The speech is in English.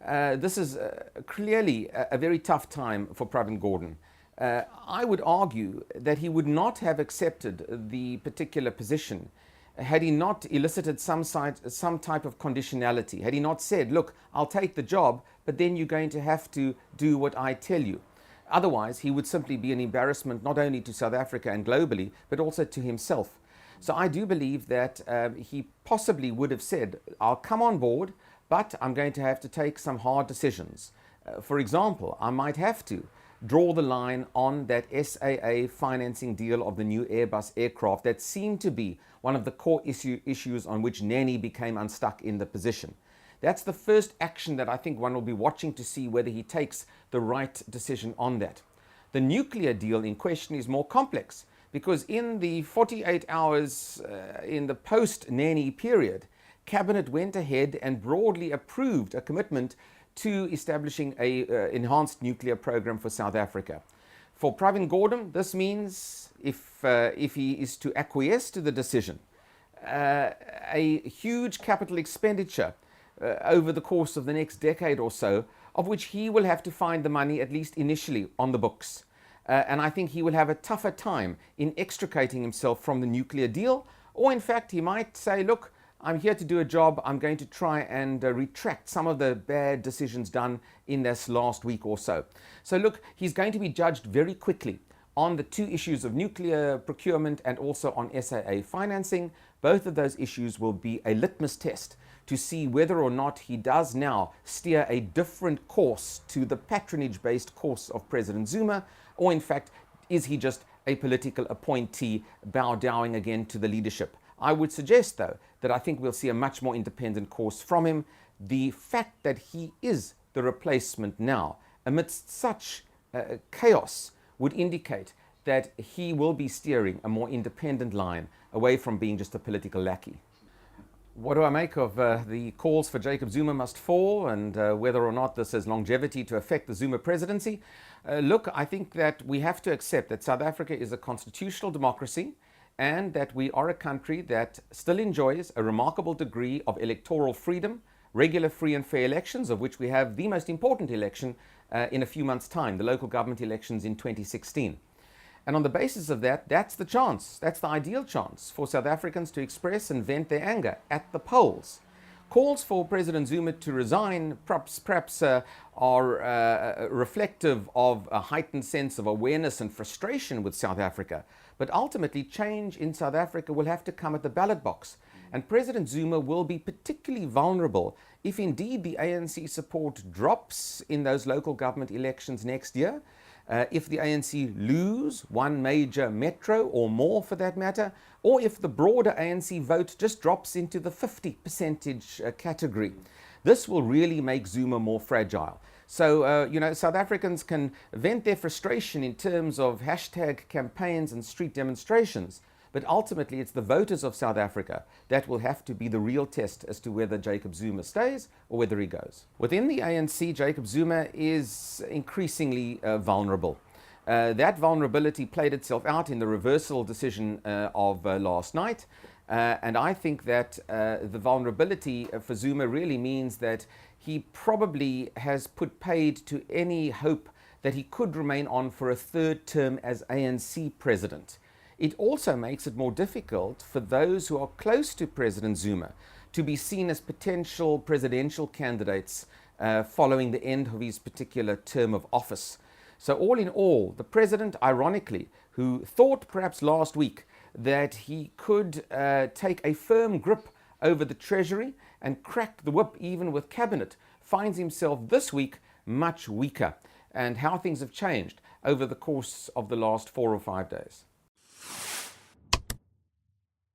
This is clearly a very tough time for Pravin Gordhan. I would argue that he would not have accepted the particular position had he not elicited some type of conditionality, had he not said, look, I'll take the job, but then you're going to have to do what I tell you. Otherwise, he would simply be an embarrassment not only to South Africa and globally, but also to himself. So I do believe that he possibly would have said, I'll come on board, but I'm going to have to take some hard decisions. For example, I might have to draw the line on that SAA financing deal of the new Airbus aircraft that seemed to be one of the core issues on which Nene became unstuck in the position. That's the first action that I think one will be watching to see whether he takes the right decision on that. The nuclear deal in question is more complex because in the 48 hours in the post-Nene period, Cabinet went ahead and broadly approved a commitment to establishing an enhanced nuclear program for South Africa. For Pravin Gordhan, this means, if he is to acquiesce to the decision, a huge capital expenditure over the course of the next decade or so, of which he will have to find the money, at least initially, on the books. And I think he will have a tougher time in extricating himself from the nuclear deal, or in fact, he might say, look, I'm here to do a job. I'm going to try and retract some of the bad decisions done in this last week or so. So look, he's going to be judged very quickly on the two issues of nuclear procurement and also on SAA financing. Both of those issues will be a litmus test to see whether or not he does now steer a different course to the patronage-based course of President Zuma, or in fact, is he just a political appointee bowing again to the leadership? I would suggest, though, that I think we'll see a much more independent course from him. The fact that he is the replacement now, amidst such chaos, would indicate that he will be steering a more independent line away from being just a political lackey. What do I make of the calls for Jacob Zuma must fall and whether or not this has longevity to affect the Zuma presidency? Look, I think that we have to accept that South Africa is a constitutional democracy and that we are a country that still enjoys a remarkable degree of electoral freedom, regular, free and fair elections, of which we have the most important election in a few months' time, the local government elections in 2016. And on the basis of that, that's the chance, that's the ideal chance for South Africans to express and vent their anger at the polls. Calls for President Zuma to resign perhaps are reflective of a heightened sense of awareness and frustration with South Africa. But ultimately, change in South Africa will have to come at the ballot box. And President Zuma will be particularly vulnerable if indeed the ANC support drops in those local government elections next year. If the ANC lose one major metro or more for that matter, or if the broader ANC vote just drops into the 50% category. This will really make Zuma more fragile. So, South Africans can vent their frustration in terms of hashtag campaigns and street demonstrations, but ultimately it's the voters of South Africa that will have to be the real test as to whether Jacob Zuma stays or whether he goes. Within the ANC, Jacob Zuma is increasingly vulnerable. That vulnerability played itself out in the reversal decision of last night. And I think that the vulnerability for Zuma really means that he probably has put paid to any hope that he could remain on for a third term as ANC president. It also makes it more difficult for those who are close to President Zuma to be seen as potential presidential candidates following the end of his particular term of office. So all in all, the president, ironically, who thought perhaps last week that he could take a firm grip over the Treasury and crack the whip even with Cabinet, finds himself this week much weaker, and how things have changed over the course of the last 4 or 5 days.